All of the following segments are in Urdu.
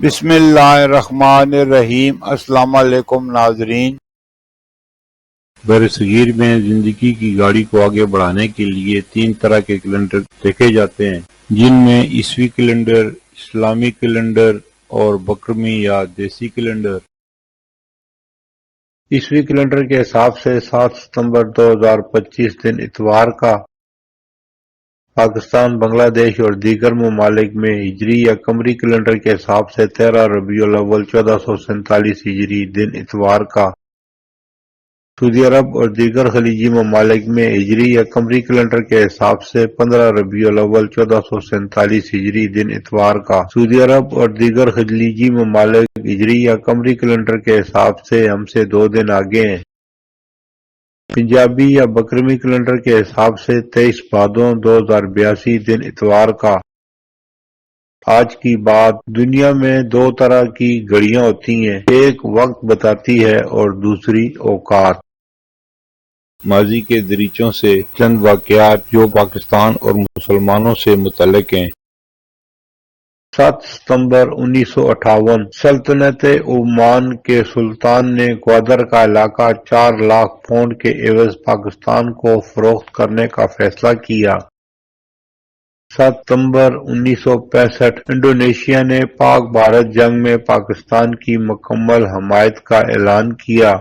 بسم اللہ الرحمن الرحیم۔ السلام علیکم ناظرین۔ برصغیر میں زندگی کی گاڑی کو آگے بڑھانے کے لیے 3 طرح کے کیلنڈر دیکھے جاتے ہیں، جن میں عیسوی کیلنڈر، اسلامی کیلنڈر اور بکرمی یا دیسی کیلنڈر۔ عیسوی کیلنڈر کے حساب سے 7 ستمبر 2025 دن اتوار کا پاکستان، بنگلہ دیش اور دیگر ممالک میں ہجری یا قمری کیلنڈر کے حساب سے 13 ربیع الاول 1447 ہجری دن اتوار کا سعودی عرب اور دیگر خلیجی ممالک میں ہجری یا قمری کیلنڈر کے حساب سے 15 ربیع الاول 1447 ہجری دن اتوار کا سعودی عرب اور دیگر خلیجی ممالک ہجری یا قمری کیلنڈر کے حساب سے ہم سے 2 دن آگے ہیں۔ پنجابی یا بکرمی کیلنڈر کے حساب سے 23 بھادو 2082 دن اتوار کا۔ آج کی بات، دنیا میں 2 طرح کی گھڑیاں ہوتی ہیں، ایک وقت بتاتی ہے اور دوسری اوقات۔ ماضی کے دریچوں سے چند واقعات جو پاکستان اور مسلمانوں سے متعلق ہیں۔ 7 ستمبر 1958 سلطنت عمان کے سلطان نے گوادر کا علاقہ 4 لاکھ پاؤنڈ کے عوض پاکستان کو فروخت کرنے کا فیصلہ کیا۔ 7 ستمبر 1965 انڈونیشیا نے پاک بھارت جنگ میں پاکستان کی مکمل حمایت کا اعلان کیا۔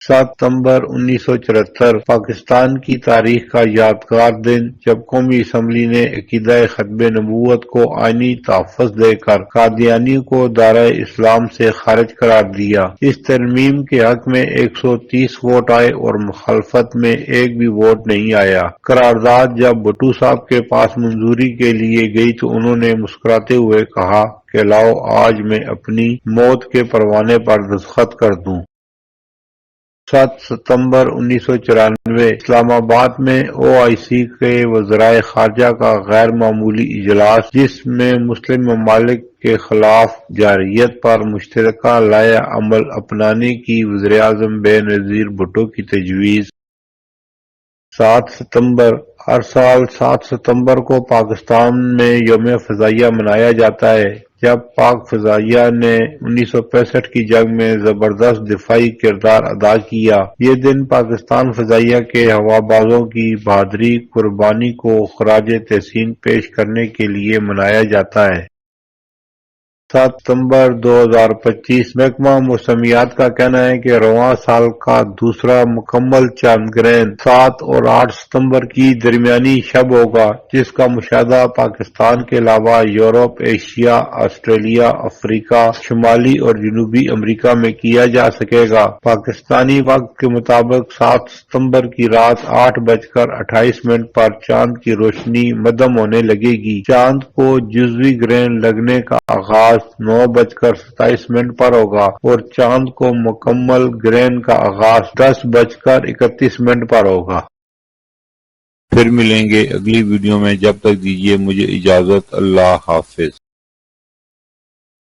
7 ستمبر 1974 پاکستان کی تاریخ کا یادگار دن، جب قومی اسمبلی نے عقیدہ ختم نبوت کو آئینی تحفظ دے کر قادیانیوں کو دائرہ اسلام سے خارج قرار دیا۔ اس ترمیم کے حق میں 130 ووٹ آئے اور مخالفت میں ایک بھی ووٹ نہیں آیا۔ قرارداد جب بھٹو صاحب کے پاس منظوری کے لیے گئی تو انہوں نے مسکراتے ہوئے کہا کہ لاؤ آج میں اپنی موت کے پروانے پر دستخط کر دوں۔ 7 ستمبر 1994 اسلام آباد میں OIC کے وزرائے خارجہ کا غیر معمولی اجلاس، جس میں مسلم ممالک کے خلاف جارحیت پر مشترکہ لائحہ عمل اپنانے کی وزیراعظم بے نظیر بھٹو کی تجویز۔ 7 ستمبر ہر سال 7 ستمبر کو پاکستان میں یوم فضائیہ منایا جاتا ہے، جب پاک فضائیہ نے 1965 کی جنگ میں زبردست دفاعی کردار ادا کیا۔ یہ دن پاکستان فضائیہ کے ہوابازوں کی بہادری قربانی کو خراج تحسین پیش کرنے کے لیے منایا جاتا ہے۔ 7 ستمبر 2025 محکمہ موسمیات کا کہنا ہے کہ رواں سال کا دوسرا مکمل چاند گرہن 7 اور 8 ستمبر کی درمیانی شب ہوگا، جس کا مشاہدہ پاکستان کے علاوہ یورپ، ایشیا، آسٹریلیا، افریقہ، شمالی اور جنوبی امریکہ میں کیا جا سکے گا۔ پاکستانی وقت کے مطابق 7 ستمبر کی رات 8:28 پر چاند کی روشنی مدھم ہونے لگے گی۔ چاند کو جزوی گرہن لگنے کا آغاز 9:27 پر ہوگا اور چاند کو مکمل گرہن کا آغاز 10:31 پر ہوگا۔ پھر ملیں گے اگلی ویڈیو میں، جب تک دیجیے مجھے اجازت۔ اللہ حافظ۔